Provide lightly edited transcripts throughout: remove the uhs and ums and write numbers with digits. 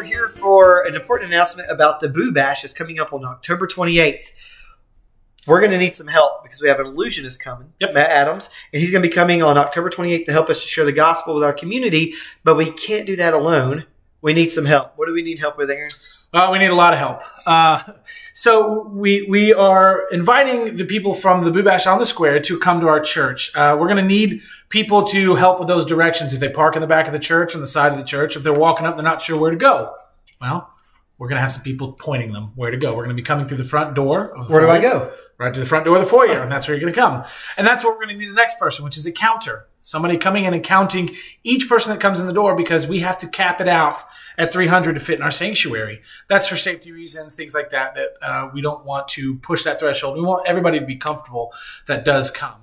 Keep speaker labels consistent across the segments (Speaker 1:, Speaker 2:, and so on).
Speaker 1: we're here for an important announcement about the Boo Bash that's coming up on October 28th. We're going to need some help because we have an illusionist coming, Matt Adams, and he's going to be coming on October 28th to help us to share the gospel with our community, but we can't do that alone. We need some help. What do we need help with, Aaron?
Speaker 2: We need a lot of help. So we are inviting the people from the Boo Bash on the Square to come to our church. We're going to need people to help with those directions. If they park in the back of the church, on the side of the church, if they're walking up, they're not sure where to go. Well, we're going to have some people pointing them where to go. We're going to be coming through the front door.
Speaker 1: Where do I go?
Speaker 2: Right to the front door of the foyer, and that's where you're going to come. And that's what we're going to need the next person, which is a counter. Somebody coming in and counting each person that comes in the door, because we have to cap it out at 300 to fit in our sanctuary. That's for safety reasons, things like that, we don't want to push that threshold. We want everybody to be comfortable that does come.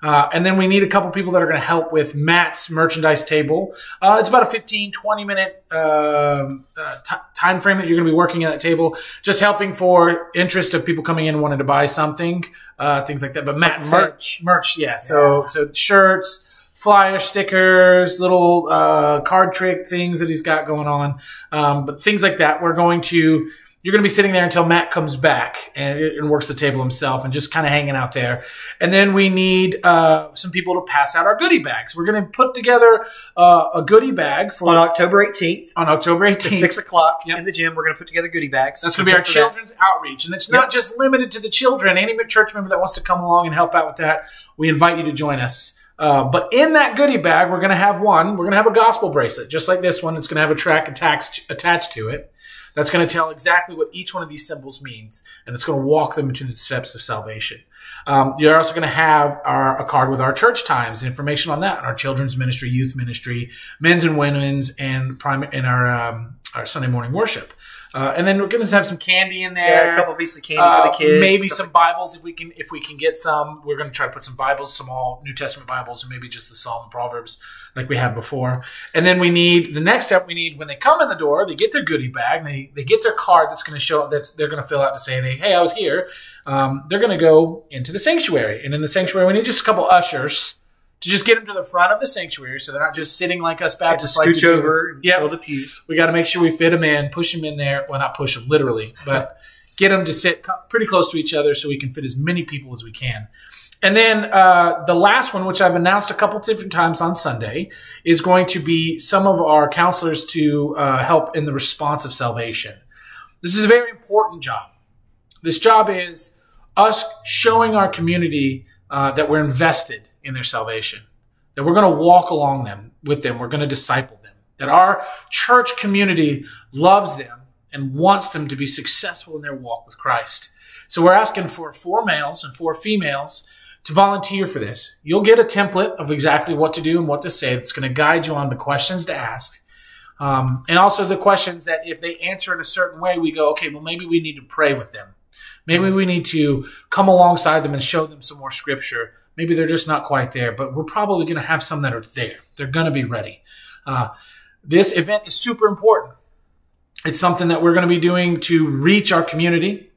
Speaker 2: And then we need a couple people that are going to help with Matt's merchandise table. It's about a 15, 20-minute time frame that you're going to be working at that table, just helping for interest of people coming in wanting to buy something, things like that. But Matt merch, yeah. So shirts, flyers, stickers, little card trick things that he's got going on. But things like that, you're going to be sitting there until Matt comes back and works the table himself and just kind of hanging out there. And then we need some people to pass out our goodie bags. We're going to put together a goodie bag on
Speaker 1: October 18th.
Speaker 2: On October 18th.
Speaker 1: At 6 o'clock in the gym, we're going to put together goodie bags.
Speaker 2: That's going to be our children's outreach. And it's not just limited to the children. Any church member that wants to come along and help out with that, we invite you to join us. But in that goodie bag, we're going to have a gospel bracelet, just like this one. It's going to have a track attached to it. That's going to tell exactly what each one of these symbols means, and it's going to walk them into the steps of salvation. You're also going to have a card with our church times, information on that, our children's ministry, youth ministry, men's and women's, and our Sunday morning worship. And then we're going to have some candy in there.
Speaker 1: Yeah, a couple pieces of candy for the kids.
Speaker 2: Maybe some Bibles if we can get some. We're going to try to put some Bibles, some all New Testament Bibles, or maybe just the Psalm and Proverbs like we have before. And then the next step we need when they come in the door, they get their goodie bag, they get their card that's going to show that they're going to fill out to say, hey, I was here. They're going to go into the sanctuary. And in the sanctuary, we need just a couple ushers to just get them to the front of the sanctuary so they're not just sitting like us Baptists like to
Speaker 1: scooch over and fill the pews.
Speaker 2: We got to make sure we fit them in, push them in there. Well, not push them literally, but get them to sit pretty close to each other so we can fit as many people as we can. And then the last one, which I've announced a couple different times on Sunday, is going to be some of our counselors to help in the response of salvation. This is a very important job. This job is us showing our community that we're invested in their salvation, that we're going to walk along with them. We're going to disciple them, that our church community loves them and wants them to be successful in their walk with Christ. So we're asking for 4 males and 4 females to volunteer for this. You'll get a template of exactly what to do and what to say that's going to guide you on the questions to ask. And also the questions that if they answer in a certain way, we go, okay, well, maybe we need to pray with them. Maybe we need to come alongside them and show them some more scripture. Maybe they're just not quite there, but we're probably going to have some that are there. They're going to be ready. This event is super important. It's something that we're going to be doing to reach our community.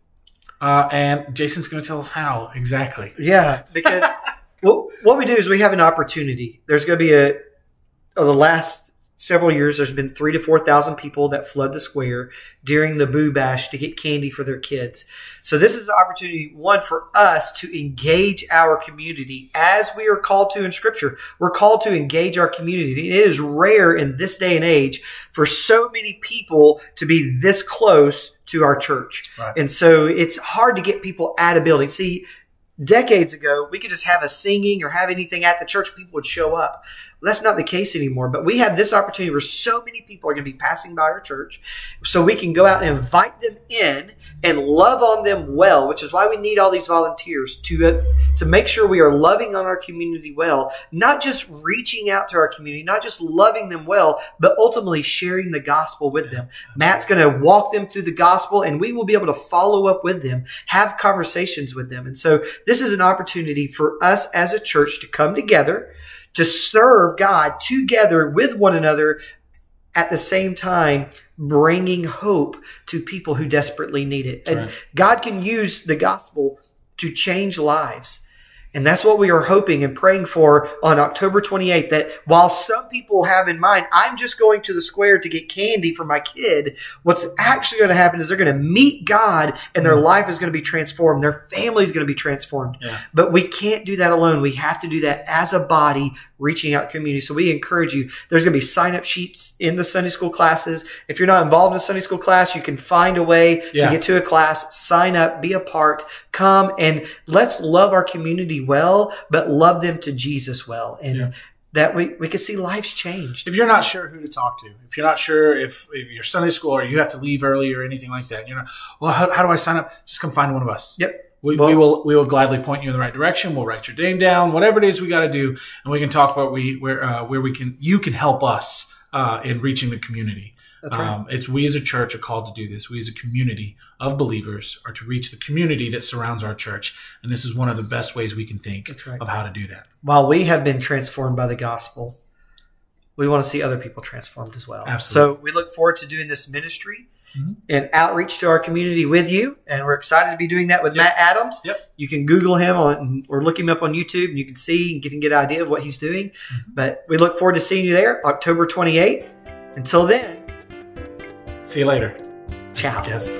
Speaker 2: And Jason's going to tell us how exactly.
Speaker 1: Yeah, because what we do is we have an opportunity. There's going to be the last several years, there's been 3,000 to 4,000 people that flood the square during the Boo Bash to get candy for their kids. So this is an opportunity, one, for us to engage our community as we are called to in Scripture. We're called to engage our community. It is rare in this day and age for so many people to be this close to our church. Right. And so it's hard to get people at a building. See, decades ago, we could just have a singing or have anything at the church, people would show up. Well, that's not the case anymore. But we have this opportunity where so many people are going to be passing by our church, so we can go out and invite them in and love on them well, which is why we need all these volunteers to make sure we are loving on our community well, not just reaching out to our community, not just loving them well, but ultimately sharing the gospel with them. Matt's going to walk them through the gospel, and we will be able to follow up with them, have conversations with them. And so this is an opportunity for us as a church to come together, to serve God together with one another, at the same time bringing hope to people who desperately need it. And God can use the gospel to change lives. And that's what we are hoping and praying for on October 28th, that while some people have in mind, I'm just going to the square to get candy for my kid, what's actually going to happen is they're going to meet God and their life is going to be transformed. Their family is going to be transformed. Yeah. But we can't do that alone. We have to do that as a body, reaching out community. So we encourage you. There's going to be sign-up sheets in the Sunday school classes. If you're not involved in a Sunday school class, you can find a way to get to a class, sign up, be a part, come, and let's love our community well, but love them to Jesus well. And that we can see lives changed.
Speaker 2: If you're not sure who to talk to, if you're not sure if you're Sunday school or you have to leave early or anything like that, you're not, well, how do I sign up? Just come find one of us.
Speaker 1: Yep.
Speaker 2: We will gladly point you in the right direction. We'll write your name down, whatever it is we got to do, and we can talk about where you can help us in reaching the community. That's right. It's we as a church are called to do this. We as a community of believers are to reach the community that surrounds our church, and this is one of the best ways we can think of how to do that. While
Speaker 1: we have been transformed by the gospel, we want to see other people transformed as well.
Speaker 2: Absolutely.
Speaker 1: So we look forward to doing this ministry and outreach to our community with you. And we're excited to be doing that with Matt Adams. You can Google him or look him up on YouTube, and you can see and get an idea of what he's doing. But we look forward to seeing you there October 28th. Until then,
Speaker 2: see you later.
Speaker 1: Ciao.
Speaker 2: Yes.